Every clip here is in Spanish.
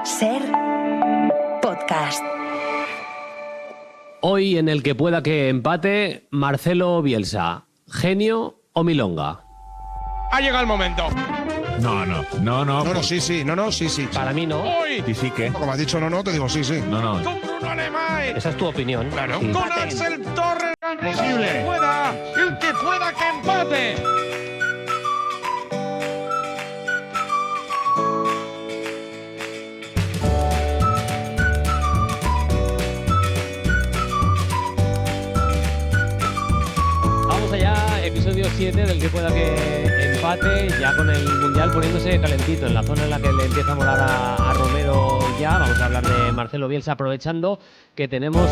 Ser podcast. Hoy en el que pueda que empate, Marcelo Bielsa, ¿genio o milonga? Ha llegado el momento. No, sí. Para mí no. Hoy, Sí, ¿qué? Como has dicho no, te digo sí. No. con Bruno Alemán. Esa es tu opinión. Claro. Sí. Con Axel Torres. Posible. El que pueda que empate. Vamos allá, episodio 7 del que pueda que empate, ya con el Mundial poniéndose calentito en la zona en la que le empieza a molar a Romero ya. Vamos a hablar de Marcelo Bielsa, aprovechando que tenemos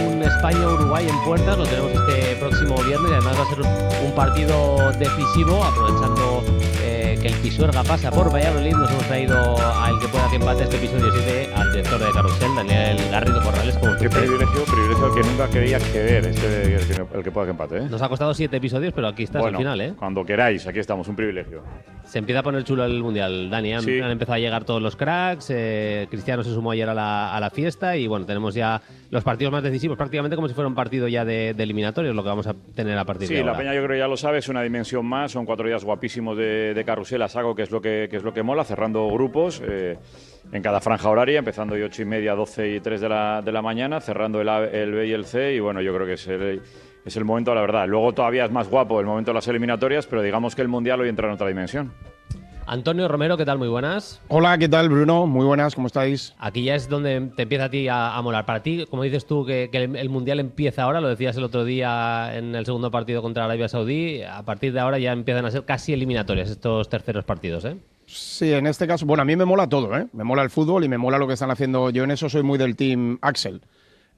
un España-Uruguay en puertas, lo tenemos este próximo viernes y además va a ser un partido decisivo, aprovechando que el Pisuerga pasa por Valladolid. Nos hemos traído a el que pueda que empate este episodio 7 al director de Carrusel, Daniel Garrido Corrales. Qué privilegio al que nunca quería acceder, el que pueda que empate, ¿eh? Nos ha costado 7 episodios, pero aquí estás al final, ¿eh? Cuando queráis, aquí estamos, un privilegio. Se empieza a poner chulo el Mundial, Dani. Sí. Han empezado a llegar todos los cracks. Cristiano se sumó ayer a la fiesta y bueno, tenemos ya los partidos más decisivos, prácticamente como si fuera un partido ya de eliminatorios, lo que vamos a tener a partir de Sí, ahora. la peña yo creo que ya lo sabe, es una dimensión más, son 4 días guapísimos de carrusel a saco, que es lo que mola, cerrando grupos en cada franja horaria, empezando de 8:30, 12 y 3 de la mañana, cerrando el B y el C, y bueno, yo creo que es el momento, la verdad. Luego todavía es más guapo el momento de las eliminatorias, pero digamos que el Mundial hoy entra en otra dimensión. Antonio Romero, ¿qué tal? Muy buenas. Hola, ¿qué tal, Bruno? Muy buenas, ¿cómo estáis? Aquí ya es donde te empieza a ti a molar. Para ti, como dices tú, que el Mundial empieza ahora, lo decías el otro día en el segundo partido contra Arabia Saudí, a partir de ahora ya empiezan a ser casi eliminatorias estos terceros partidos, ¿eh? Sí, en este caso, bueno, a mí me mola todo, ¿eh? Me mola el fútbol y me mola lo que están haciendo. Yo en eso soy muy del team Axel.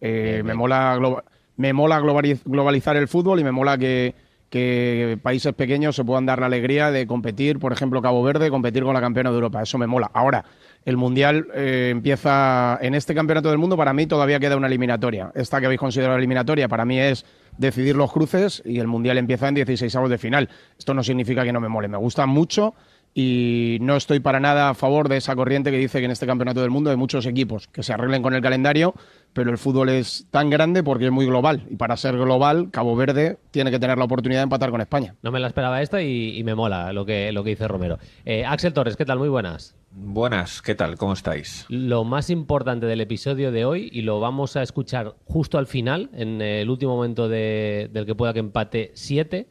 Me mola globalizar el fútbol y me mola que países pequeños se puedan dar la alegría de competir, por ejemplo, Cabo Verde, competir con la campeona de Europa. Eso me mola. Ahora, el Mundial empieza en este campeonato del mundo. Para mí todavía queda una eliminatoria. Esta que habéis considerado eliminatoria para mí es decidir los cruces y el Mundial empieza en 16avos de final. Esto no significa que no me mole. Me gusta mucho y no estoy para nada a favor de esa corriente que dice que en este campeonato del mundo hay muchos equipos que se arreglen con el calendario, pero el fútbol es tan grande porque es muy global y para ser global, Cabo Verde tiene que tener la oportunidad de empatar con España. No me la esperaba esta y me mola lo que dice Romero. Axel Torres, ¿qué tal? Muy buenas. Buenas, ¿qué tal? ¿Cómo estáis? Lo más importante del episodio de hoy, y lo vamos a escuchar justo al final, en el último momento del que pueda que empate 7,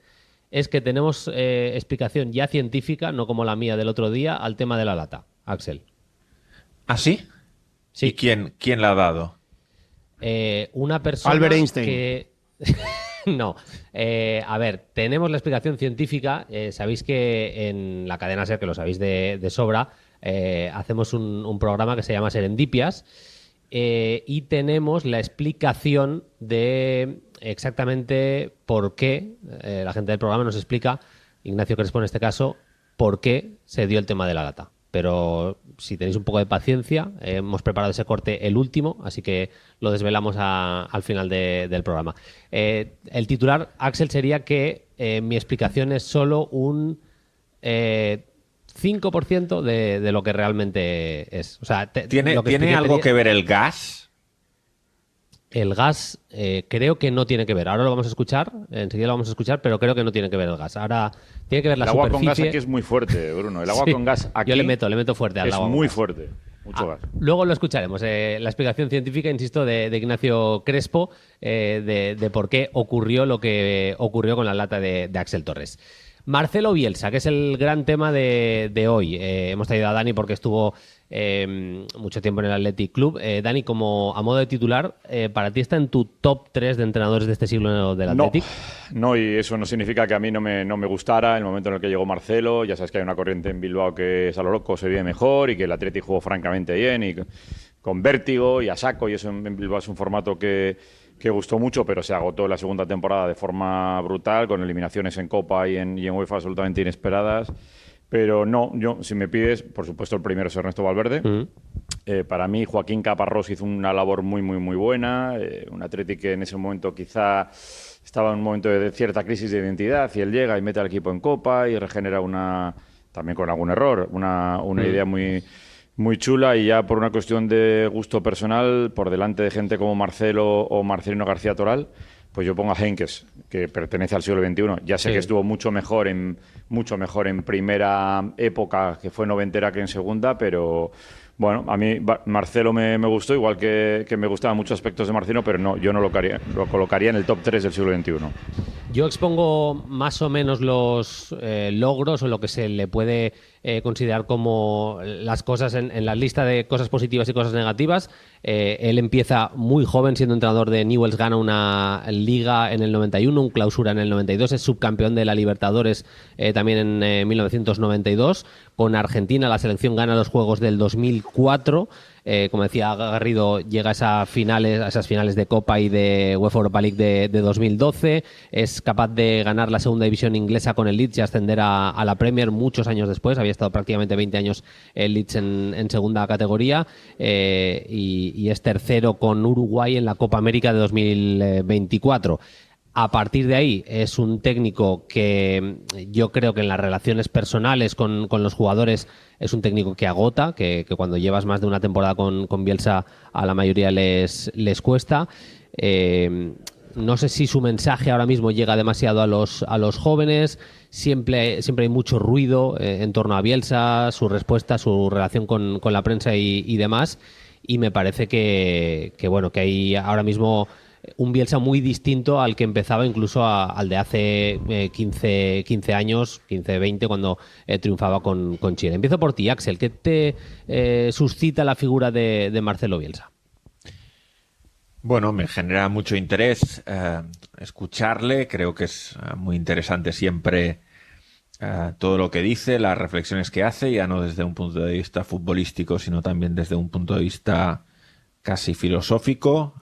es que tenemos explicación ya científica, no como la mía del otro día, al tema de la lata. Axel. ¿Ah, sí? Sí. ¿Y quién la ha dado? Una persona Albert Einstein. que... No. A ver, tenemos la explicación científica. Sabéis que en la cadena SER, que lo sabéis de sobra, hacemos un programa que se llama Serendipias y tenemos la explicación de exactamente por qué, la gente del programa nos explica, Ignacio Crespo en este caso, por qué se dio el tema de la lata. Pero si tenéis un poco de paciencia, hemos preparado ese corte, el último, así que lo desvelamos al final del programa. El titular, Axel, sería que mi explicación es solo un 5% de lo que realmente es. O sea, ¿Tiene algo que ver el gas? El gas creo que no tiene que ver. Ahora lo vamos a escuchar, enseguida lo vamos a escuchar, pero creo que no tiene que ver el gas. Ahora tiene que ver la El agua superficie. con gas aquí es muy fuerte, Bruno. El agua Sí, con gas aquí yo le meto fuerte al es agua con muy gas. fuerte. Mucho gas. Luego lo escucharemos. La explicación científica, insisto, de Ignacio Crespo, de por qué ocurrió lo que ocurrió con la lata de Axel Torres. Marcelo Bielsa, que es el gran tema de hoy. Hemos traído a Dani porque estuvo mucho tiempo en el Athletic Club. Dani, como a modo de titular, ¿para ti está en tu top 3 de entrenadores de este siglo del Athletic? No, y eso no significa que a mí no me gustara el momento en el que llegó Marcelo. Ya sabes que hay una corriente en Bilbao que es a lo loco, se vive mejor y que el Athletic jugó francamente bien y con vértigo y a saco, y eso en Bilbao es un formato que gustó mucho, pero se agotó en la segunda temporada de forma brutal, con eliminaciones en Copa y en UEFA absolutamente inesperadas. Pero no, si me pides, por supuesto el primero es Ernesto Valverde. Para mí Joaquín Caparrós hizo una labor muy buena, un Athletic que en ese momento quizá estaba en un momento de cierta crisis de identidad, y él llega y mete al equipo en Copa y regenera también con algún error, una idea muy muy chula, y ya por una cuestión de gusto personal, por delante de gente como Marcelo o Marcelino García Toral, pues yo pongo a Heynckes, que pertenece al siglo XXI. Ya sé que estuvo mucho mejor en primera época, que fue noventera, que en segunda, pero bueno, a mí Marcelo me gustó, igual que me gustaban muchos aspectos de Marcelino, pero no, yo no lo colocaría en el top 3 del siglo XXI. Yo expongo más o menos los logros o lo que se le puede considerar como las cosas en la lista de cosas positivas y cosas negativas. Él empieza muy joven siendo entrenador de Newell's, gana una liga en el 91, un clausura en el 92, es subcampeón de la Libertadores también en 1992. Con Argentina la selección gana los Juegos del 2004. Como decía Garrido, llega a esas finales de Copa y de UEFA Europa League de 2012. Es capaz de ganar la segunda división inglesa con el Leeds y ascender a la Premier muchos años después. Había estado prácticamente 20 años el Leeds en segunda categoría, y es tercero con Uruguay en la Copa América de 2024. A partir de ahí es un técnico que yo creo que en las relaciones personales con los jugadores es un técnico que agota, que cuando llevas más de una temporada con Bielsa a la mayoría les cuesta. No sé si su mensaje ahora mismo llega demasiado a los jóvenes. Siempre hay mucho ruido en torno a Bielsa, su respuesta, su relación con la prensa y demás. Y me parece que hay ahora mismo un Bielsa muy distinto al que empezaba, incluso al de hace 15 años, 15-20, cuando triunfaba con Chile. Empiezo por ti, Axel. ¿Qué te suscita la figura de Marcelo Bielsa? Bueno, me genera mucho interés escucharle. Creo que es muy interesante siempre todo lo que dice, las reflexiones que hace, ya no desde un punto de vista futbolístico, sino también desde un punto de vista casi filosófico.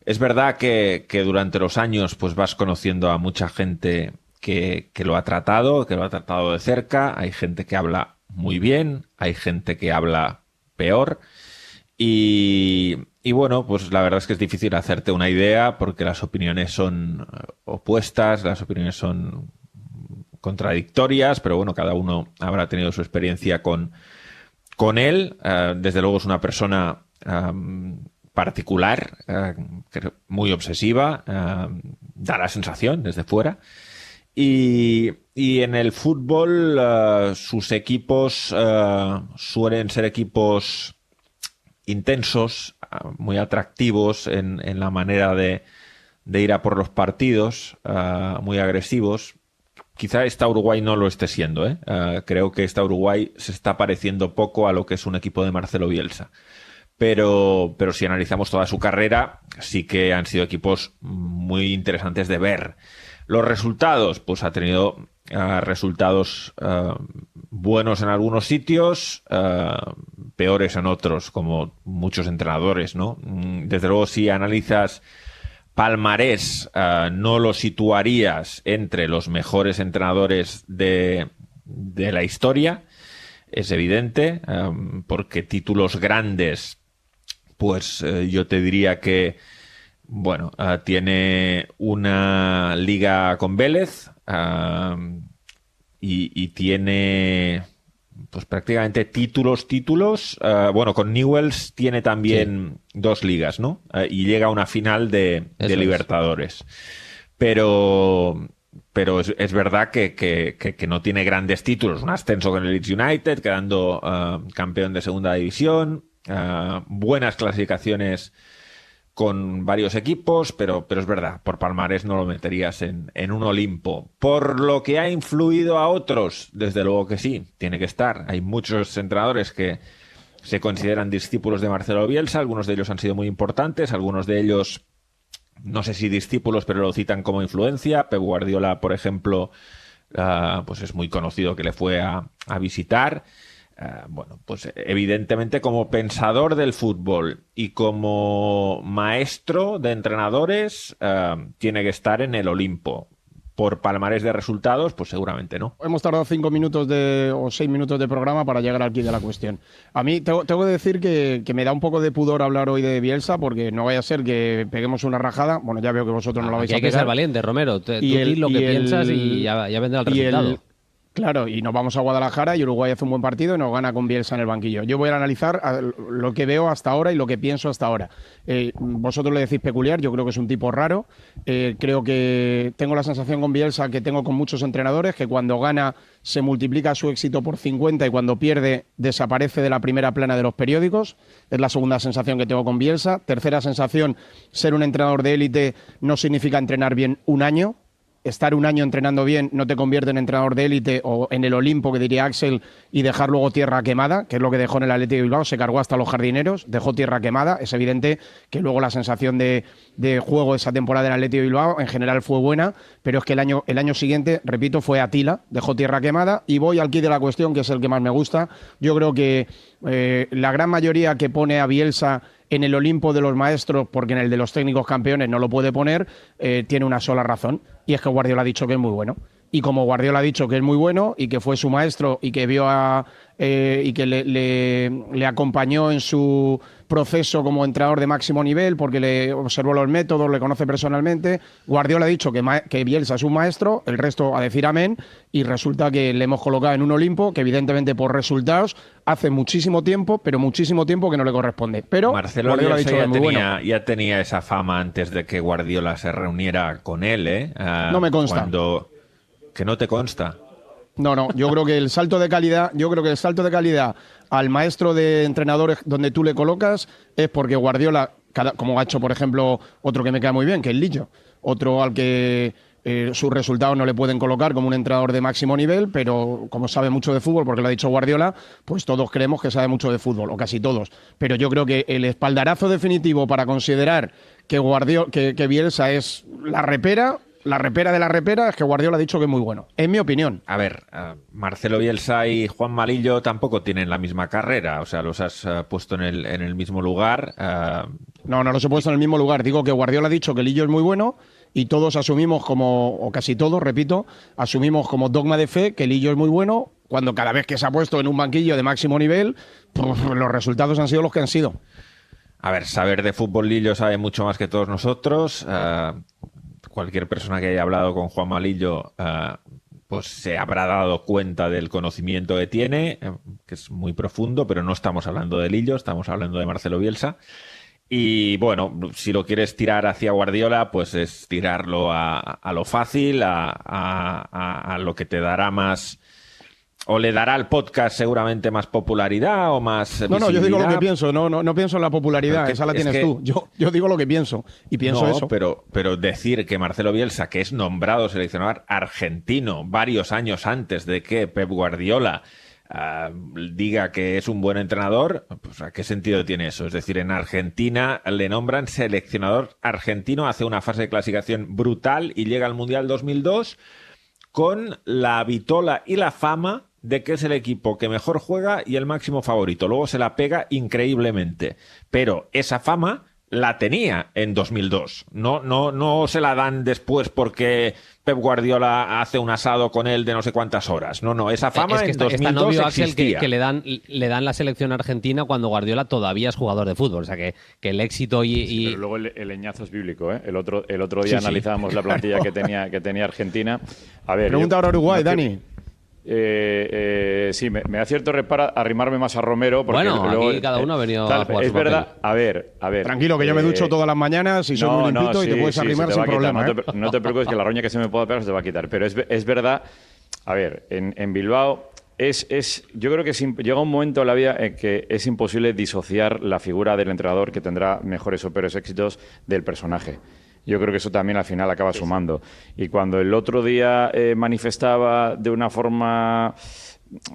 Es verdad que durante los años pues vas conociendo a mucha gente que lo ha tratado de cerca. Hay gente que habla muy bien, hay gente que habla peor. Y bueno, pues la verdad es que es difícil hacerte una idea porque las opiniones son opuestas, las opiniones son contradictorias, pero bueno, cada uno habrá tenido su experiencia con él. Desde luego es una persona particular, muy obsesiva, da la sensación desde fuera. Y en el fútbol sus equipos suelen ser equipos intensos, muy atractivos en la manera de ir a por los partidos, muy agresivos. Quizá esta Uruguay no lo esté siendo, creo que esta Uruguay se está pareciendo poco a lo que es un equipo de Marcelo Bielsa. Pero si analizamos toda su carrera, sí que han sido equipos muy interesantes de ver. Los resultados, pues ha tenido resultados buenos en algunos sitios, peores en otros, como muchos entrenadores, ¿no? Desde luego, si analizas palmarés, no lo situarías entre los mejores entrenadores de la historia, es evidente, porque títulos grandes, pues yo te diría que, bueno, tiene una liga con Vélez y tiene pues prácticamente títulos. Bueno, con Newell's tiene también 2 ligas, ¿no? Y llega a una final de Libertadores. Pero es verdad que no tiene grandes títulos. Un ascenso con el Leeds United, quedando campeón de segunda división. Buenas clasificaciones con varios equipos, pero es verdad, por palmarés no lo meterías en un Olimpo. Por lo que ha influido a otros, desde luego que sí, tiene que estar. Hay muchos entrenadores que se consideran discípulos de Marcelo Bielsa, algunos de ellos han sido muy importantes, algunos de ellos, no sé si discípulos, pero lo citan como influencia. Pep Guardiola, por ejemplo, pues es muy conocido que le fue a visitar. Bueno, pues evidentemente como pensador del fútbol y como maestro de entrenadores tiene que estar en el Olimpo. Por palmarés de resultados, pues seguramente no. Hemos tardado 5 minutos o 6 minutos de programa para llegar al quid de la cuestión. A mí tengo que decir que me da un poco de pudor hablar hoy de Bielsa, porque no vaya a ser que peguemos una rajada. Bueno, ya veo que vosotros no lo vais a pegar. Hay que ser valiente, Romero. Tú di lo que piensas y ya vendrá el resultado. Claro, y nos vamos a Guadalajara y Uruguay hace un buen partido y nos gana con Bielsa en el banquillo. Yo voy a analizar lo que veo hasta ahora y lo que pienso hasta ahora. Vosotros le decís peculiar, yo creo que es un tipo raro. Creo que tengo la sensación con Bielsa que tengo con muchos entrenadores, que cuando gana se multiplica su éxito por 50 y cuando pierde desaparece de la primera plana de los periódicos. Es la segunda sensación que tengo con Bielsa. Tercera sensación, ser un entrenador de élite no significa entrenar bien un año. Estar un año entrenando bien no te convierte en entrenador de élite o en el Olimpo, que diría Axel, y dejar luego tierra quemada, que es lo que dejó en el Athletic de Bilbao. Se cargó hasta los jardineros, dejó tierra quemada. Es evidente que luego la sensación de juego de esa temporada del Athletic de Bilbao en general fue buena, pero es que el año siguiente, repito, fue Atila, dejó tierra quemada. Y voy al quid de la cuestión, que es el que más me gusta. Yo creo que la gran mayoría que pone a Bielsa en el Olimpo de los maestros, porque en el de los técnicos campeones no lo puede poner, tiene una sola razón, y es que Guardiola ha dicho que es muy bueno. Y como Guardiola ha dicho que es muy bueno y que fue su maestro y que vio y que le acompañó en su proceso como entrenador de máximo nivel, porque le observó los métodos, le conoce personalmente, Guardiola ha dicho que Bielsa es un maestro, el resto a decir amén, y resulta que le hemos colocado en un Olimpo que evidentemente por resultados hace muchísimo tiempo, pero muchísimo tiempo que no le corresponde. Pero Marcelo Guardiola ha Bielsa dicho que es muy bueno. ya tenía esa fama antes de que Guardiola se reuniera con él, ¿eh? No me consta. Que no te consta. No, yo creo que el salto de calidad al maestro de entrenadores donde tú le colocas es porque Guardiola, como ha hecho, por ejemplo, otro que me cae muy bien, que es Lillo, otro al que sus resultados no le pueden colocar como un entrenador de máximo nivel, pero como sabe mucho de fútbol, porque lo ha dicho Guardiola, pues todos creemos que sabe mucho de fútbol, o casi todos. Pero yo creo que el espaldarazo definitivo para considerar que Bielsa es la repera de la repera, es que Guardiola ha dicho que es muy bueno, en mi opinión. A ver, Marcelo Bielsa y Juan Malillo tampoco tienen la misma carrera, o sea, los has puesto en el mismo lugar. No los he puesto en el mismo lugar. Digo que Guardiola ha dicho que Lillo es muy bueno y todos asumimos o casi todos, repito, asumimos como dogma de fe que Lillo es muy bueno, cuando cada vez que se ha puesto en un banquillo de máximo nivel, pues los resultados han sido los que han sido. A ver, saber de fútbol Lillo sabe mucho más que todos nosotros. Cualquier persona que haya hablado con Juan Malillo pues se habrá dado cuenta del conocimiento que tiene, que es muy profundo, pero no estamos hablando de Lillo, estamos hablando de Marcelo Bielsa. Y bueno, si lo quieres tirar hacia Guardiola, pues es tirarlo a lo fácil, a lo que te dará más... O le dará al podcast seguramente más popularidad o más visibilidad. No, yo digo lo que pienso, no pienso en la popularidad, esa la tienes tú. Yo digo lo que pienso y pienso eso. Pero decir que Marcelo Bielsa, que es nombrado seleccionador argentino varios años antes de que Pep Guardiola diga que es un buen entrenador, pues ¿a qué sentido tiene eso? Es decir, en Argentina le nombran seleccionador argentino, hace una fase de clasificación brutal y llega al Mundial 2002 con la vitola y la fama de que es el equipo que mejor juega y el máximo favorito. Luego se la pega increíblemente. Pero esa fama la tenía en 2002. No se la dan después porque Pep Guardiola hace un asado con él de no sé cuántas horas. No, esa fama en 2002 está novio, Axel, existía. que le dan la selección argentina cuando Guardiola todavía es jugador de fútbol. O sea, que el éxito Sí, pero luego el leñazo es bíblico, ¿eh? El otro día analizábamos la plantilla que tenía Argentina. A ver, pregunta ahora Uruguay, Dani. Sí, me da cierto reparo arrimarme más a Romero. Porque bueno, luego, aquí cada uno ha venido a jugar es su verdad, papel. a ver. Tranquilo, que yo me ducho todas las mañanas y soy muy limpito y te puedes arrimar sin problema. No te preocupes, que la roña que se me pueda pegar se te va a quitar. Pero es verdad, a ver, en Bilbao yo creo que llega un momento en la vida en que es imposible disociar la figura del entrenador, que tendrá mejores o peores éxitos, del personaje. Yo creo que eso también al final acaba sumando. Y cuando el otro día manifestaba de una forma,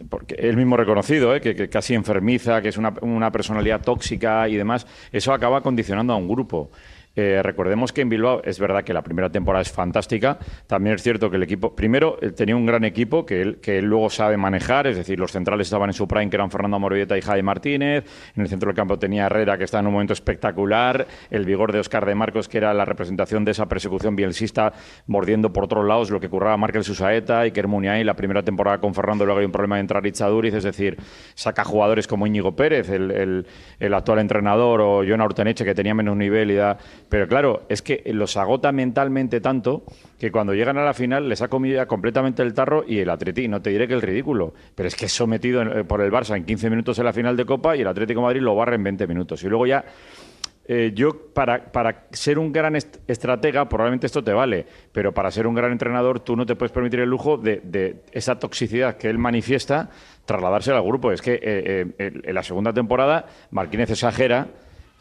porque él mismo reconocido, que casi enfermiza, que es una personalidad tóxica y demás, eso acaba condicionando a un grupo. Recordemos que en Bilbao es verdad que la primera temporada es fantástica. También es cierto que el equipo, primero, tenía un gran equipo que él luego sabe manejar, es decir, los centrales estaban en su prime, que eran Fernando Amorebieta y Javi Martínez. En el centro del campo tenía Herrera, que está en un momento espectacular, el vigor de Óscar de Marcos, que era la representación de esa persecución bielsista, mordiendo por otros lados lo que curraba Markel Susaeta, y Kermuniain la primera temporada con Fernando. Luego hay un problema de entrar Itzaduriz, es decir, saca jugadores como Íñigo Pérez, el actual entrenador, o Jon Urteneche, que tenía menos nivel, y da Pero claro, es que los agota mentalmente tanto que cuando llegan a la final les ha comido ya completamente el tarro y el Atleti, no te diré que el ridículo, pero es que es sometido por el Barça en 15 minutos en la final de Copa y el Atlético de Madrid lo barra en 20 minutos. Y luego ya, yo para ser un gran estratega probablemente esto te vale, pero para ser un gran entrenador tú no te puedes permitir el lujo de esa toxicidad que él manifiesta trasladársela al grupo. Es que en la segunda temporada Marquínez exagera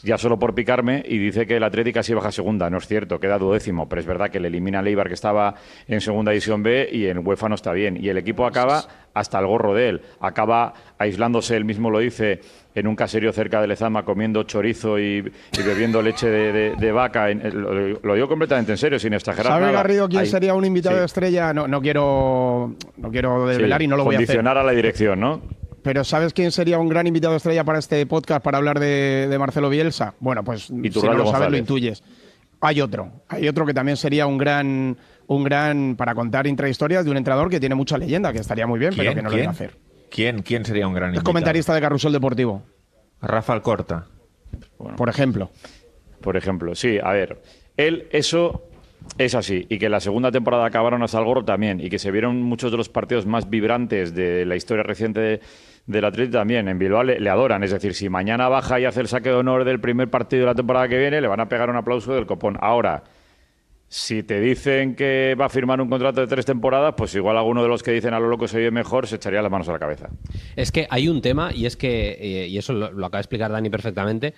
ya solo por picarme y dice que el Atlético casi baja a segunda. No es cierto, queda 12º, pero es verdad que le elimina a Eibar, que estaba en segunda división B, y en UEFA no está bien. Y el equipo acaba hasta el gorro de él. Acaba aislándose, él mismo lo dice, en un caserío cerca de Lezama, comiendo chorizo y bebiendo leche de vaca. Lo digo completamente en serio, sin exagerar ¿Sabe, nada. Garrido, quién sería un invitado de estrella? No quiero desvelar y no lo voy a hacer. Condicionar a la dirección, ¿no? Pero ¿sabes quién sería un gran invitado estrella para este podcast para hablar de Marcelo Bielsa? Bueno, pues si no lo sabes, González. lo intuyes. Hay otro que también sería un gran para contar intrahistorias de un entrenador que tiene mucha leyenda, que estaría muy bien, pero que no lo iba a hacer. ¿Quién sería un gran Es invitado? comentarista de Carrusel Deportivo, Rafa Alcorta. bueno, por ejemplo. Por ejemplo, sí, a ver, eso es así, y que la segunda temporada acabaron hasta el gorro también, y que se vieron muchos de los partidos más vibrantes de la historia reciente del Atlético también. En Bilbao le adoran, es decir, si mañana baja y hace el saque de honor del primer partido de la temporada que viene, le van a pegar un aplauso del copón. Ahora, si te dicen que va a firmar un contrato de 3 temporadas, pues igual alguno de los que dicen a lo loco se vive mejor se echaría las manos a la cabeza. Es que hay un tema, y es que, y eso lo acaba de explicar Dani perfectamente,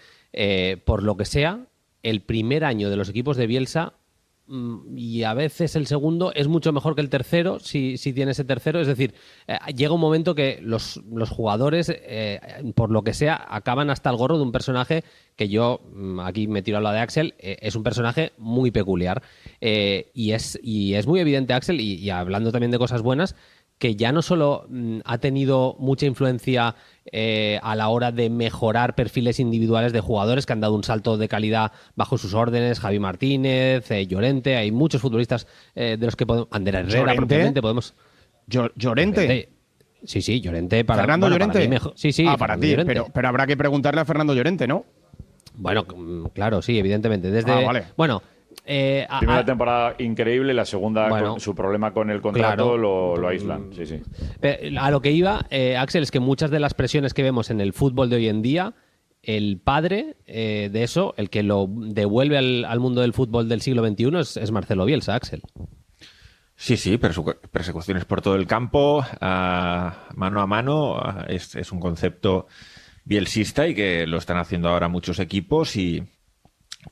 por lo que sea, el primer año de los equipos de Bielsa, y a veces el segundo, es mucho mejor que el tercero, si tiene ese tercero. Es decir, llega un momento que los jugadores, por lo que sea, acaban hasta el gorro de un personaje que yo, aquí me tiro a la de Axel, es un personaje muy peculiar. Y es muy evidente, Axel, y hablando también de cosas buenas, que ya no solo ha tenido mucha influencia a la hora de mejorar perfiles individuales de jugadores que han dado un salto de calidad bajo sus órdenes, Javi Martínez, Llorente, hay muchos futbolistas de los que podemos... Ander Herrera, propiamente, podemos... ¿Llorente? Sí, Llorente. ¿Fernando Llorente? Para mí mejor. Sí, para ti, pero habrá que preguntarle a Fernando Llorente, ¿no? Bueno, claro, sí, evidentemente. Vale. Bueno... primera temporada increíble, la segunda, con su problema con el contrato, claro, lo aíslan. Sí. A lo que iba, Axel, es que muchas de las presiones que vemos en el fútbol de hoy en día, el padre de eso, el que lo devuelve al mundo del fútbol del siglo XXI, es Marcelo Bielsa, Axel. Sí, persecuciones por todo el campo, mano a mano, es un concepto bielsista y que lo están haciendo ahora muchos equipos y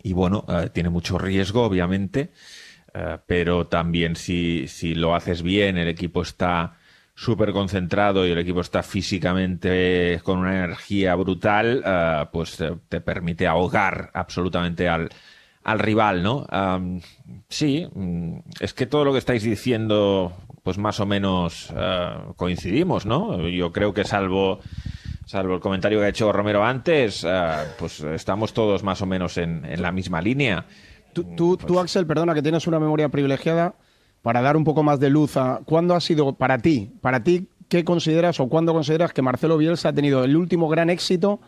bueno, tiene mucho riesgo, obviamente, pero también si lo haces bien, el equipo está súper concentrado y el equipo está físicamente con una energía brutal, pues te permite ahogar absolutamente al rival, ¿no? Sí, es que todo lo que estáis diciendo, pues más o menos coincidimos, ¿no? Yo creo que salvo el comentario que ha hecho Romero antes, pues estamos todos más o menos en la misma línea. Tú, Axel, perdona, que tienes una memoria privilegiada, para dar un poco más de luz a... ¿Cuándo ha sido para ti, qué consideras o cuándo consideras que Marcelo Bielsa ha tenido el último gran éxito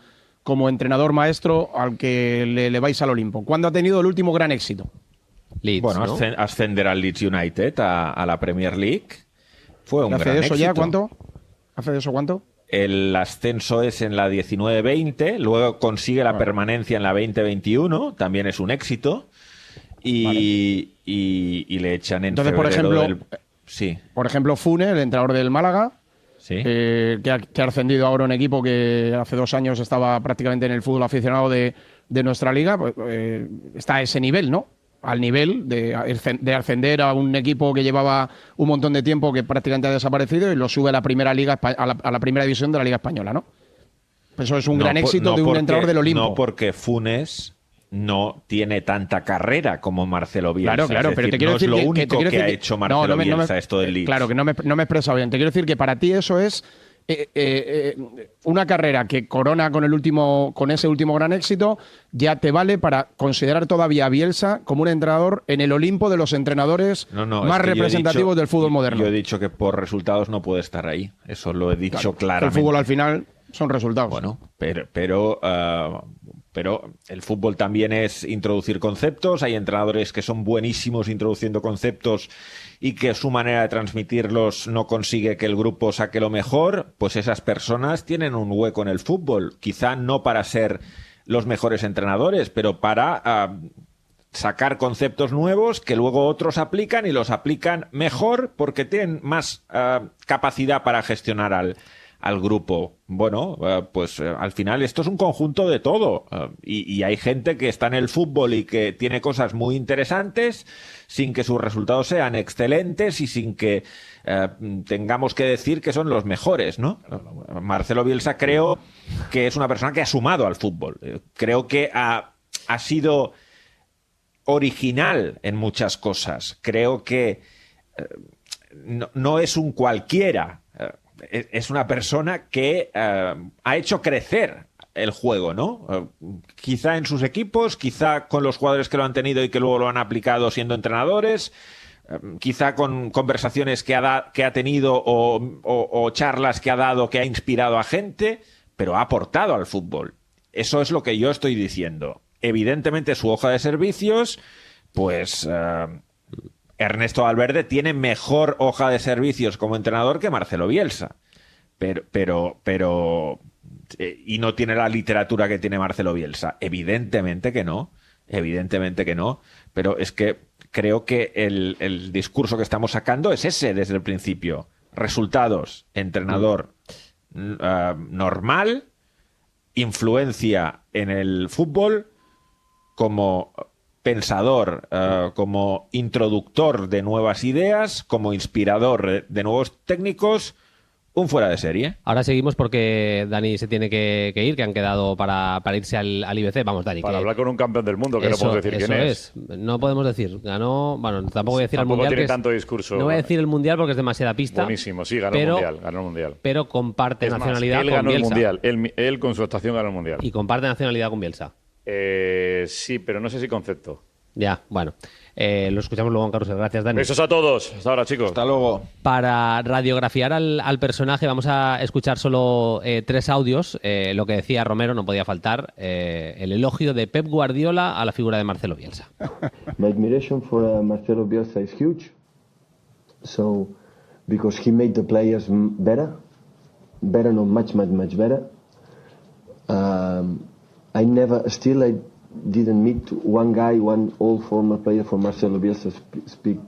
como entrenador maestro al que le vais al Olimpo? ¿Cuándo ha tenido el último gran éxito? Leeds, bueno, ¿no? Ascender al Leeds United a la Premier League fue un gran ¿Hace de eso éxito. ya cuánto? ¿Hace de eso cuánto? El ascenso es en la 19-20, luego consigue la permanencia en la 20-21, también es un éxito, y le echan en Entonces, por febrero ejemplo, Sí. Por ejemplo, Fune, el entrenador del Málaga, Sí. que ha ascendido ahora un equipo que hace 2 años estaba prácticamente en el fútbol aficionado de nuestra liga, pues, está a ese nivel, ¿no? Al nivel de ascender a un equipo que llevaba un montón de tiempo que prácticamente ha desaparecido y lo sube a la primera liga, a la primera división de la Liga Española, ¿no? Eso es un gran éxito de un entrenador del Olimpo. No porque Funes no tiene tanta carrera como Marcelo Bielsa. Claro, es pero decir, te quiero no decir es lo que único te quiero que decir ha hecho Marcelo Bielsa esto del Leeds. Claro, que no me he expresado bien. Te quiero decir que para ti eso es una carrera que corona con ese último gran éxito, ya te vale para considerar todavía a Bielsa como un entrenador en el Olimpo de los entrenadores más representativos del fútbol moderno. Yo he dicho que por resultados no puede estar ahí. Eso lo he dicho claramente. El fútbol al final son resultados. Bueno, pero pero el fútbol también es introducir conceptos. Hay entrenadores que son buenísimos introduciendo conceptos y que su manera de transmitirlos no consigue que el grupo saque lo mejor. Pues esas personas tienen un hueco en el fútbol. Quizá no para ser los mejores entrenadores, pero para sacar conceptos nuevos que luego otros aplican y los aplican mejor porque tienen más capacidad para gestionar al grupo. Bueno, pues al final esto es un conjunto de todo, y hay gente que está en el fútbol y que tiene cosas muy interesantes sin que sus resultados sean excelentes y sin que tengamos que decir que son los mejores, ¿no? Marcelo Bielsa creo que es una persona que ha sumado al fútbol. Creo que ha sido original en muchas cosas. Creo que no es un cualquiera. Es una persona que ha hecho crecer el juego, ¿no? Quizá en sus equipos, quizá con los jugadores que lo han tenido y que luego lo han aplicado siendo entrenadores, quizá con conversaciones que ha tenido o charlas que ha dado que ha inspirado a gente, pero ha aportado al fútbol. Eso es lo que yo estoy diciendo. Evidentemente su hoja de servicios, pues Ernesto Valverde tiene mejor hoja de servicios como entrenador que Marcelo Bielsa, pero y no tiene la literatura que tiene Marcelo Bielsa. Evidentemente que no, pero es que creo que el discurso que estamos sacando es ese desde el principio. Resultados, entrenador normal, influencia en el fútbol como pensador, como introductor de nuevas ideas, como inspirador de nuevos técnicos, un fuera de serie. Ahora seguimos porque Dani se tiene que ir, que han quedado para irse al IBC. Vamos, Dani. Para hablar con un campeón del mundo, que no podemos decir quién es. No podemos decir. Ganó, bueno, tampoco voy a decir tampoco el Mundial. Tiene tanto discurso. No voy a decir el Mundial porque es demasiada pista. Buenísimo, sí, ganó el Mundial. Pero comparte nacionalidad él con ganó Bielsa. El Mundial. Él con su actuación ganó el Mundial. Y comparte nacionalidad con Bielsa. Sí, pero no sé si concepto. Ya, bueno. Lo escuchamos luego en Carrusel. Gracias, Dani. Besos a todos. Hasta ahora, chicos. Hasta luego. Para radiografiar al personaje vamos a escuchar solo 3 audios. Lo que decía Romero no podía faltar. El elogio de Pep Guardiola a la figura de Marcelo Bielsa. My admiration for Marcelo Bielsa is huge. So, because he made the players better, no, much better. I didn't meet one old former player from Marcelo Bielsa speak.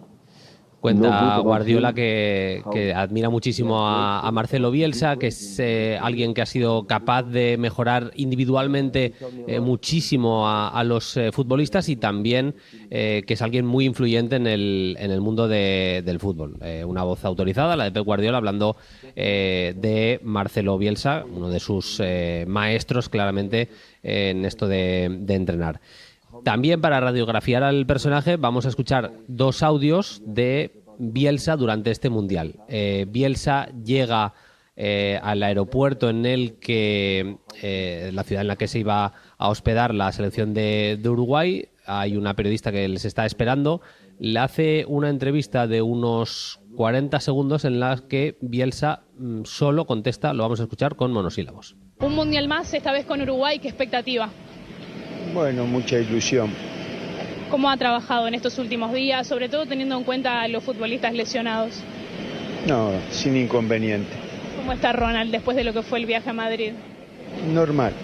Cuenta Guardiola que admira muchísimo a Marcelo Bielsa, que es alguien que ha sido capaz de mejorar individualmente muchísimo a los futbolistas y también que es alguien muy influyente en el mundo del fútbol. Una voz autorizada, la de Pep Guardiola, hablando de Marcelo Bielsa, uno de sus maestros claramente en esto de entrenar. También para radiografiar al personaje vamos a escuchar 2 audios de Bielsa durante este Mundial. Bielsa llega al aeropuerto en el que la ciudad en la que se iba a hospedar la selección de Uruguay. Hay una periodista que les está esperando. Le hace una entrevista de unos 40 segundos en la que Bielsa solo contesta, lo vamos a escuchar con monosílabos. Un Mundial más, esta vez con Uruguay, ¿qué expectativa? Bueno, mucha ilusión. ¿Cómo ha trabajado en estos últimos días, sobre todo teniendo en cuenta a los futbolistas lesionados? No, sin inconveniente. ¿Cómo está Ronald después de lo que fue el viaje a Madrid? Normal.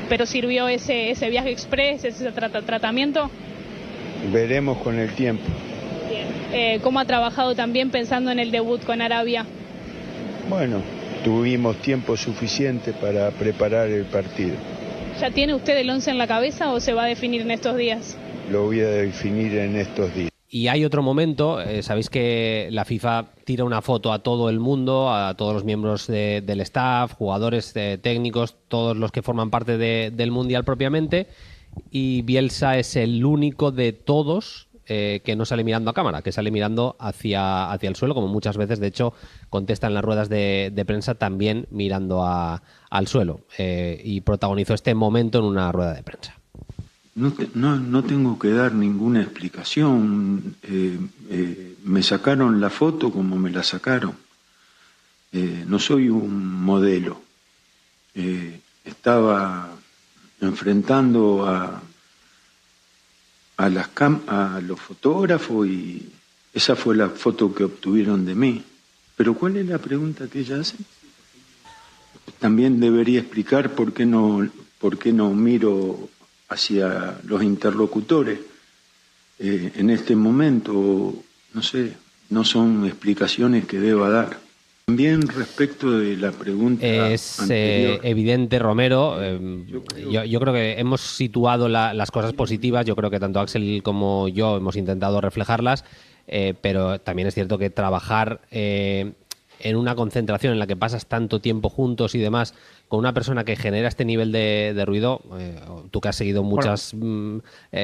¿Pero sirvió ese viaje express, ese tratamiento? Veremos con el tiempo. Bien. ¿Cómo ha trabajado también pensando en el debut con Arabia? Bueno, tuvimos tiempo suficiente para preparar el partido. ¿Ya tiene usted el 11 en la cabeza o se va a definir en estos días? Lo voy a definir en estos días. Y hay otro momento, sabéis que la FIFA tira una foto a todo el mundo, a todos los miembros del staff, jugadores, técnicos, todos los que forman parte del Mundial propiamente, y Bielsa es el único de todos que no sale mirando a cámara, que sale mirando hacia el suelo, como muchas veces, de hecho, contesta en las ruedas de prensa también mirando al suelo, y protagonizó este momento en una rueda de prensa. No tengo que dar ninguna explicación. Me sacaron la foto como me la sacaron. No soy un modelo. Estaba enfrentando a los fotógrafos, y esa fue la foto que obtuvieron de mí. Pero ¿cuál es la pregunta que ella hace? También debería explicar por qué no miro hacia los interlocutores en este momento. No sé, no son explicaciones que deba dar. También respecto de la pregunta anterior, evidente, Romero. Yo creo que hemos situado las cosas positivas. Yo creo que tanto Axel como yo hemos intentado reflejarlas, pero también es cierto que trabajar en una concentración en la que pasas tanto tiempo juntos y demás, con una persona que genera este nivel de ruido, tú que has seguido muchas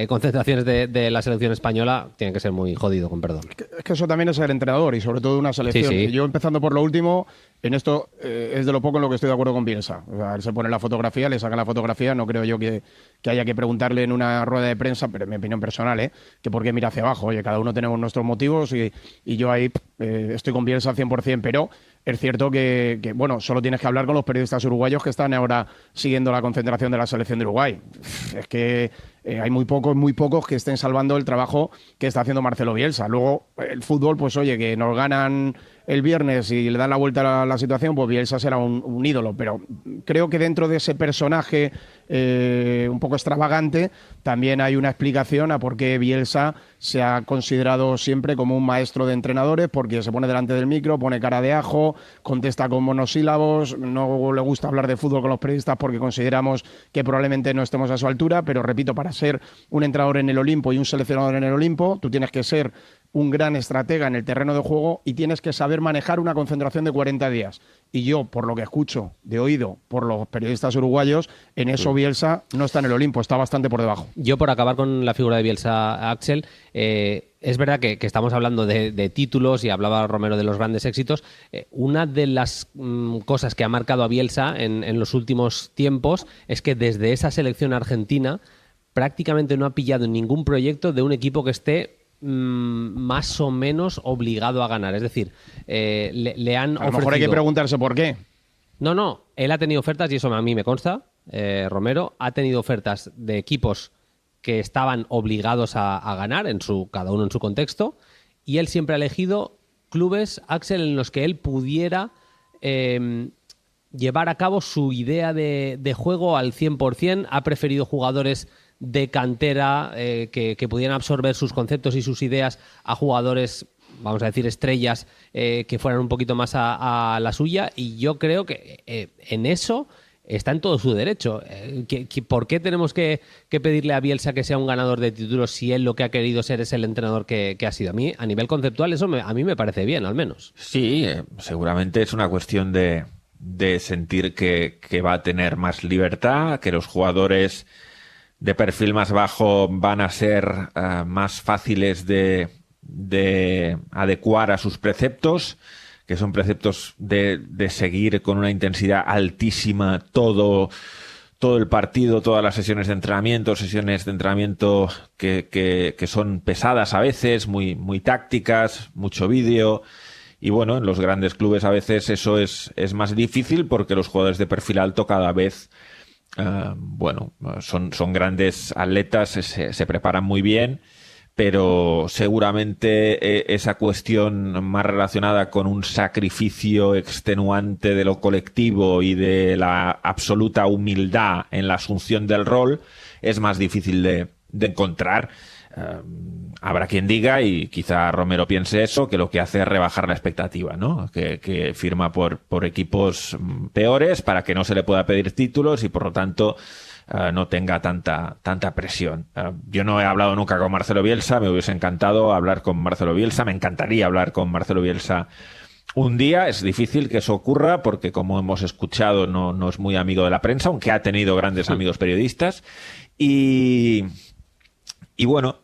concentraciones de la selección española, tiene que ser muy jodido, con perdón. Es que eso también es ser entrenador, y sobre todo de una selección. Sí. Yo, empezando por lo último, en esto es de lo poco en lo que estoy de acuerdo con Bielsa. O sea, él se pone la fotografía, le saca la fotografía. No creo yo que haya que preguntarle en una rueda de prensa, pero en mi opinión personal, que por qué mira hacia abajo. Oye, cada uno tenemos nuestros motivos, y yo ahí estoy con Bielsa al 100%, pero es cierto que, bueno, solo tienes que hablar con los periodistas uruguayos que están ahora siguiendo la concentración de la selección de Uruguay. Es que hay muy pocos que estén salvando el trabajo que está haciendo Marcelo Bielsa. Luego, el fútbol, pues oye, que nos ganan el viernes y le dan la vuelta a la situación, pues Bielsa será un ídolo. Pero creo que dentro de ese personaje un poco extravagante, también hay una explicación a por qué Bielsa se ha considerado siempre como un maestro de entrenadores, porque se pone delante del micro, pone cara de ajo, contesta con monosílabos, no le gusta hablar de fútbol con los periodistas porque consideramos que probablemente no estemos a su altura. Pero repito, para ser un entrenador en el Olimpo y un seleccionador en el Olimpo, tú tienes que ser un gran estratega en el terreno de juego y tienes que saber manejar una concentración de 40 días. Y yo, por lo que escucho de oído por los periodistas uruguayos, en eso Bielsa no está en el Olimpo, está bastante por debajo. Yo, por acabar con la figura de Bielsa, Axel, es verdad que estamos hablando de títulos, y hablaba Romero de los grandes éxitos. Una de las cosas que ha marcado a Bielsa en los últimos tiempos es que desde esa selección argentina prácticamente no ha pillado ningún proyecto de un equipo que esté más o menos obligado a ganar. Es decir, le han ofrecido... A lo mejor hay que preguntarse por qué. No, él ha tenido ofertas, y eso a mí me consta, Romero, ha tenido ofertas de equipos que estaban obligados a ganar, cada uno en su contexto, y él siempre ha elegido clubes, Axel, en los que él pudiera llevar a cabo su idea de juego al 100%. Ha preferido jugadores de cantera que pudieran absorber sus conceptos y sus ideas a jugadores, vamos a decir, estrellas que fueran un poquito más a la suya, y yo creo que en eso está en todo su derecho. ¿Por qué tenemos que pedirle a Bielsa que sea un ganador de títulos si él lo que ha querido ser es el entrenador que ha sido? A mí, a nivel conceptual, eso a mí me parece bien, al menos. Sí, seguramente es una cuestión de sentir que va a tener más libertad, que los jugadores de perfil más bajo van a ser más fáciles de adecuar a sus preceptos, que son preceptos de seguir con una intensidad altísima todo el partido, todas las sesiones de entrenamiento que son pesadas a veces, muy tácticas, mucho vídeo. Y bueno, en los grandes clubes a veces eso es más difícil, porque los jugadores de perfil alto cada vez son grandes atletas, se preparan muy bien, pero seguramente esa cuestión más relacionada con un sacrificio extenuante de lo colectivo y de la absoluta humildad en la asunción del rol es más difícil de encontrar. Habrá quien diga, y quizá Romero piense eso, que lo que hace es rebajar la expectativa, ¿no? Que firma por equipos peores para que no se le pueda pedir títulos y por lo tanto no tenga tanta presión. Yo no he hablado nunca con Marcelo Bielsa, me hubiese encantado hablar con Marcelo Bielsa, me encantaría hablar con Marcelo Bielsa un día. Es difícil que eso ocurra porque, como hemos escuchado, no es muy amigo de la prensa, aunque ha tenido grandes amigos periodistas. Y bueno,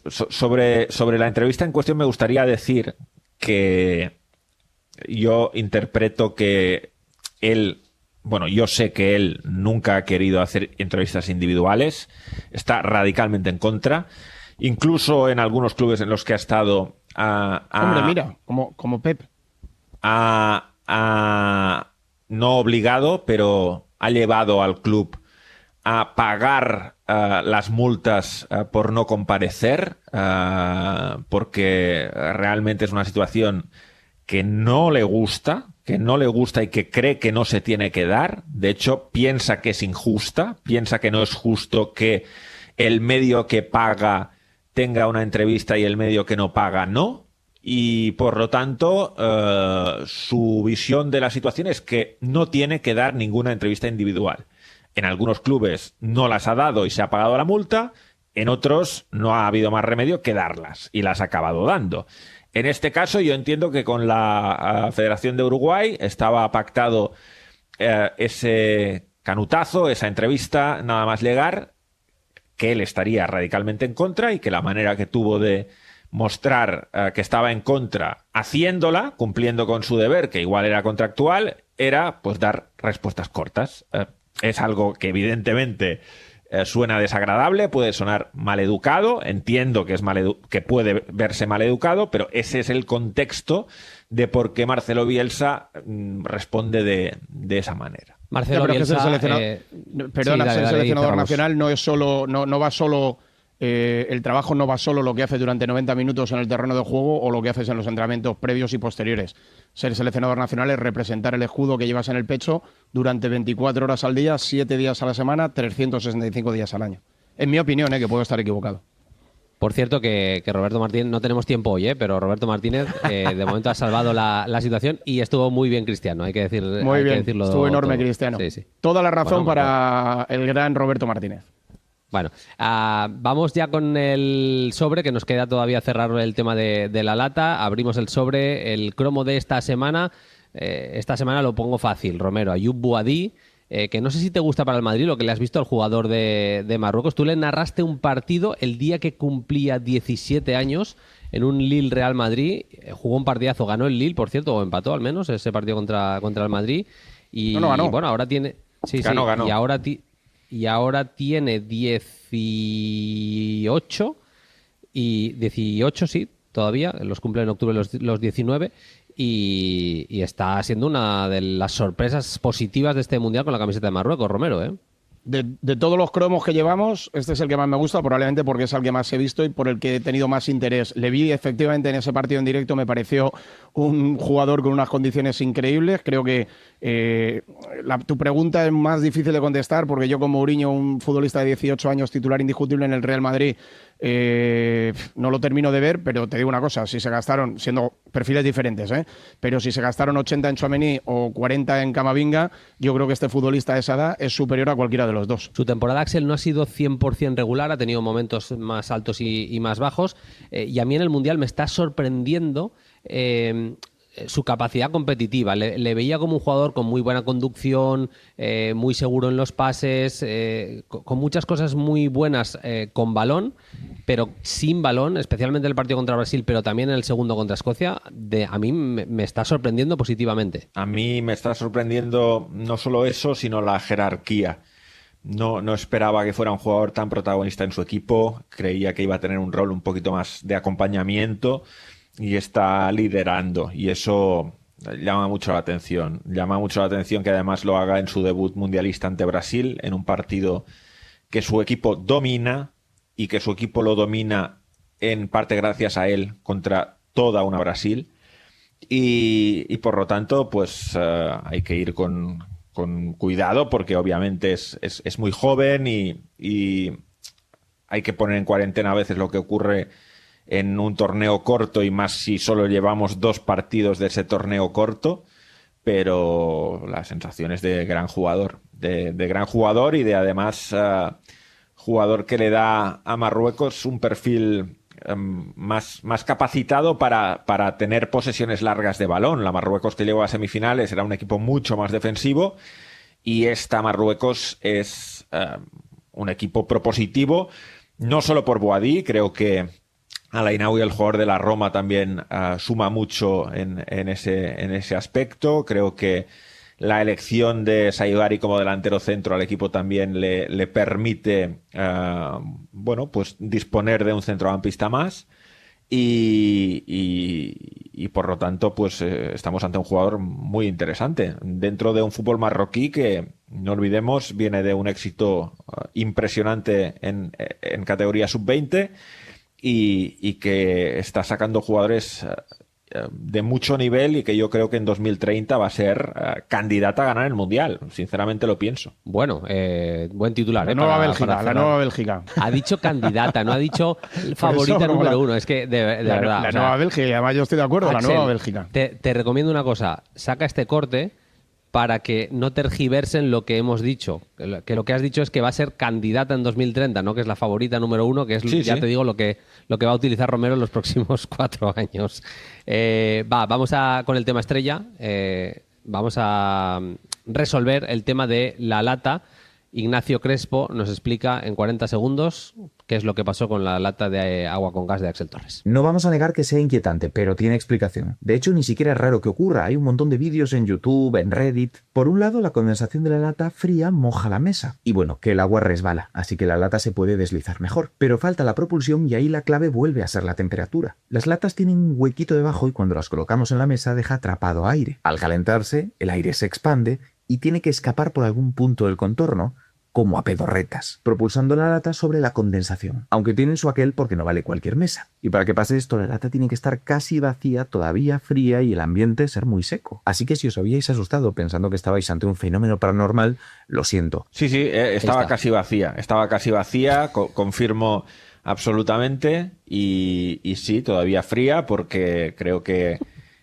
sobre la entrevista en cuestión me gustaría decir que yo interpreto que él, yo sé que él nunca ha querido hacer entrevistas individuales, está radicalmente en contra, incluso en algunos clubes en los que ha estado... Hombre, mira, como Pep. No obligado, pero ha llevado al club a pagar las multas por no comparecer, porque realmente es una situación que no le gusta y que cree que no se tiene que dar. De hecho, piensa que es injusta, piensa que no es justo que el medio que paga tenga una entrevista y el medio que no paga no. Y por lo tanto, su visión de la situación es que no tiene que dar ninguna entrevista individual. En algunos clubes no las ha dado y se ha pagado la multa, en otros no ha habido más remedio que darlas y las ha acabado dando. En este caso, yo entiendo que con la Federación de Uruguay estaba pactado ese canutazo, esa entrevista nada más llegar, que él estaría radicalmente en contra y que la manera que tuvo de mostrar que estaba en contra haciéndola, cumpliendo con su deber, que igual era contractual, era pues dar respuestas cortas. Es algo que evidentemente suena desagradable, puede sonar maleducado, entiendo que es que puede verse maleducado, pero ese es el contexto de por qué Marcelo Bielsa responde de esa manera. Marcelo Bielsa, ser seleccionador nacional no es solo, no va solo. El trabajo no va solo lo que haces durante 90 minutos en el terreno de juego o lo que haces en los entrenamientos previos y posteriores. Ser seleccionador nacional es representar el escudo que llevas en el pecho durante 24 horas al día, 7 días a la semana, 365 días al año. En mi opinión, que puedo estar equivocado. Por cierto, que Roberto Martínez, no tenemos tiempo hoy, pero Roberto Martínez de momento ha salvado la situación y estuvo muy bien Cristiano, hay que decirlo. Muy bien, estuvo enorme todo. Cristiano. Sí. Toda la razón para el gran Roberto Martínez. Bueno, vamos ya con el sobre, que nos queda todavía cerrar el tema de la lata. Abrimos el sobre, el cromo de esta semana. Esta semana lo pongo fácil, Romero. Ayoub Boadi, que no sé si te gusta para el Madrid lo que le has visto al jugador de Marruecos. Tú le narraste un partido el día que cumplía 17 años en un Lille-Real Madrid. Jugó un partidazo, ganó el Lille, por cierto, o empató al menos ese partido contra el Madrid. Y, no ganó. Y bueno, ahora tiene... Sí, ganó. Y ahora tiene 18, sí, todavía, los cumple en octubre los 19, y está siendo una de las sorpresas positivas de este Mundial con la camiseta de Marruecos, Romero, ¿eh? De todos los cromos que llevamos, este es el que más me gusta, probablemente porque es el que más he visto y por el que he tenido más interés. Le vi efectivamente en ese partido en directo, me pareció un jugador con unas condiciones increíbles. Creo que tu pregunta es más difícil de contestar porque yo, como Mourinho, un futbolista de 18 años titular indiscutible en el Real Madrid, no lo termino de ver, pero te digo una cosa, si se gastaron, siendo perfiles diferentes, pero si se gastaron 80 en Tchouaméni o 40 en Camavinga, yo creo que este futbolista de esa edad es superior a cualquiera de los dos. Su temporada, Axel, no ha sido 100% regular, ha tenido momentos más altos y más bajos, y a mí en el Mundial me está sorprendiendo su capacidad competitiva. Le veía como un jugador con muy buena conducción, muy seguro en los pases, con muchas cosas muy buenas con balón, pero sin balón, especialmente en el partido contra Brasil, pero también en el segundo contra Escocia. A mí me está sorprendiendo positivamente. A mí me está sorprendiendo no solo eso, sino la jerarquía. No esperaba que fuera un jugador tan protagonista en su equipo, creía que iba a tener un rol un poquito más de acompañamiento y está liderando, y eso llama mucho la atención. Llama mucho la atención que además lo haga en su debut mundialista ante Brasil, en un partido que su equipo domina y que su equipo lo domina en parte gracias a él contra toda una Brasil, y por lo tanto pues hay que ir con cuidado porque obviamente es muy joven y hay que poner en cuarentena a veces lo que ocurre en un torneo corto, y más si solo llevamos 2 partidos de ese torneo corto, pero la sensación es de gran jugador, de gran jugador y de además jugador que le da a Marruecos un perfil más capacitado para tener posesiones largas de balón. La Marruecos que llegó a semifinales era un equipo mucho más defensivo, y esta Marruecos es un equipo propositivo, no solo por Boadi. Creo que Alainaoui, el jugador de la Roma, también suma mucho en ese aspecto. Creo que la elección de Saibari como delantero centro al equipo también le permite pues disponer de un centrocampista más, y por lo tanto pues estamos ante un jugador muy interesante dentro de un fútbol marroquí que no olvidemos, viene de un éxito impresionante en categoría sub-20 y que está sacando jugadores de mucho nivel y que yo creo que en 2030 va a ser candidata a ganar el Mundial. Sinceramente lo pienso. Bueno, buen titular. La nueva Bélgica. Ha dicho candidata, no ha dicho favorita número uno. Es que, de verdad. La nueva Bélgica, además yo estoy de acuerdo, Axel, la nueva Bélgica. Te recomiendo una cosa. Saca este corte para que no tergiversen lo que hemos dicho. Que lo que has dicho es que va a ser candidata en 2030, ¿no? Que es la favorita número uno, que es, te digo, lo que va a utilizar Romero en los próximos 4 años. Vamos con el tema estrella. Vamos a resolver el tema de la lata. Ignacio Crespo nos explica en 40 segundos qué es lo que pasó con la lata de agua con gas de Axel Torres. No vamos a negar que sea inquietante, pero tiene explicación. De hecho, ni siquiera es raro que ocurra. Hay un montón de vídeos en YouTube, en Reddit. Por un lado, la condensación de la lata fría moja la mesa. Y bueno, que el agua resbala, así que la lata se puede deslizar mejor. Pero falta la propulsión y ahí la clave vuelve a ser la temperatura. Las latas tienen un huequito debajo y cuando las colocamos en la mesa deja atrapado aire. Al calentarse, el aire se expande y tiene que escapar por algún punto del contorno, como a pedorretas, propulsando la lata sobre la condensación, aunque tienen su aquel porque no vale cualquier mesa. Y para que pase esto, la lata tiene que estar casi vacía, todavía fría y el ambiente ser muy seco. Así que si os habíais asustado pensando que estabais ante un fenómeno paranormal, lo siento. Sí, estaba casi vacía, confirmo absolutamente, y sí, todavía fría, porque creo que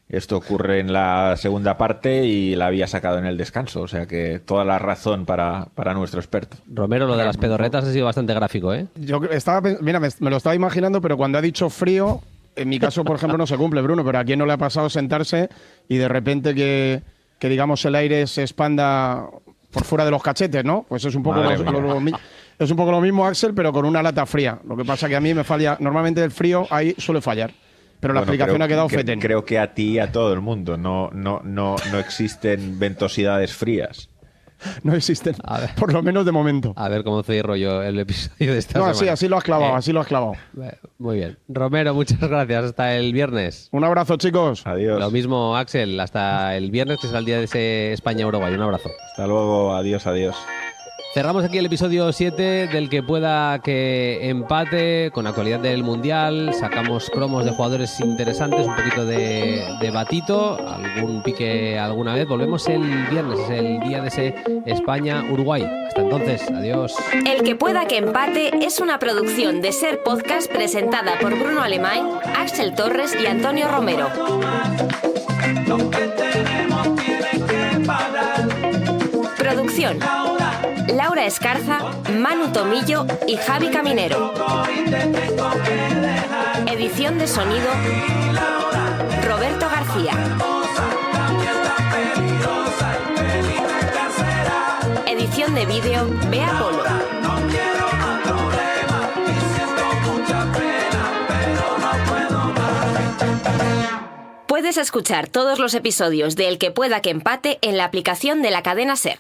esto ocurre en la segunda parte y la había sacado en el descanso. O sea que toda la razón para nuestro experto. Romero, lo de las pedorretas ha sido bastante gráfico, ¿eh? Yo me lo estaba imaginando, pero cuando ha dicho frío, en mi caso, por ejemplo, no se cumple, Bruno, pero ¿a quién no le ha pasado sentarse y de repente que digamos, el aire se expanda por fuera de los cachetes, ¿no? Pues es un poco lo mismo, Axel, pero con una lata fría. Lo que pasa que a mí me falla, normalmente el frío ahí suele fallar. Pero la explicación ha quedado fetén. Creo que a ti y a todo el mundo no existen ventosidades frías. No existen, por lo menos de momento. A ver cómo cierro yo el episodio de esta semana. No, así lo has clavado, Muy bien. Romero, muchas gracias. Hasta el viernes. Un abrazo, chicos. Adiós. Lo mismo, Axel. Hasta el viernes, que es el día de ese España-Uruguay. Un abrazo. Hasta luego. Adiós. Cerramos aquí el episodio 7 del que pueda que empate con actualidad del Mundial. Sacamos cromos de jugadores interesantes, un poquito de batito, algún pique alguna vez. Volvemos el viernes, es el día de ese España-Uruguay. Hasta entonces, adiós. El que pueda que empate es una producción de Ser Podcast presentada por Bruno Alemán, Axel Torres y Antonio Romero. Producción: Laura Escarza, Manu Tomillo y Javi Caminero. Edición de sonido: Roberto García. Edición de vídeo: Bea Polo. Puedes escuchar todos los episodios de El que pueda que empate en la aplicación de la cadena SER.